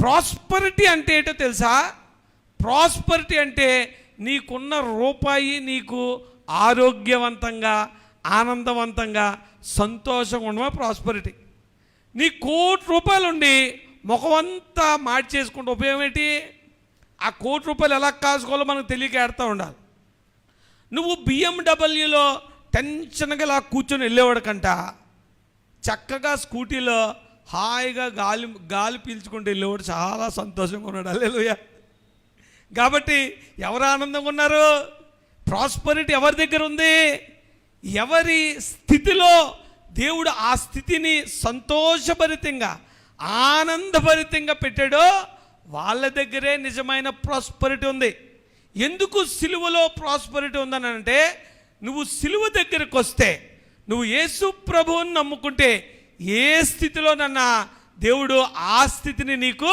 Prosperity అంటే ఏంటో తెలుసా? ప్రాస్పరిటీ అంటే నీకున్న రూపాయి నీకు ఆరోగ్యవంతంగా, ఆనందవంతంగా, సంతోషంగా ఉండడమే ప్రాస్పరిటీ. నీ ₹1,00,00,000 ఉండి ముఖమంతా మార్చేసుకుంటే ఉపయోగం ఏంటి? ఆ ₹1,00,00,000 ఎలా కాసుకోవాలో మనకు తెలియక ఏడుతూ ఉండాలి. నువ్వు BMWలో టెన్షన్గా ఇలా కూర్చొని వెళ్ళేవాడు కంట చక్కగా స్కూటీలో హాయిగా గాలి పీల్చుకుంటూ వెళ్ళేవాడు చాలా సంతోషంగా ఉన్నాడు. హల్లెలూయా. కాబట్టి ఎవరు ఆనందంగా ఉన్నారు? ప్రాస్పరిటీ ఎవరి దగ్గర ఉంది? ఎవరి స్థితిలో దేవుడు ఆ స్థితిని సంతోషభరితంగా, ఆనందభరితంగా పెట్టాడో వాళ్ళ దగ్గరే నిజమైన ప్రాస్పరిటీ ఉంది. ఎందుకు సిలువలో ప్రాస్పరిటీ ఉందని అంటే, నువ్వు సిలువ దగ్గరికి వస్తే, నువ్వు యేసు ప్రభువుని నమ్ముకుంటే ఏ స్థితిలోనన్నా దేవుడు ఆ స్థితిని నీకు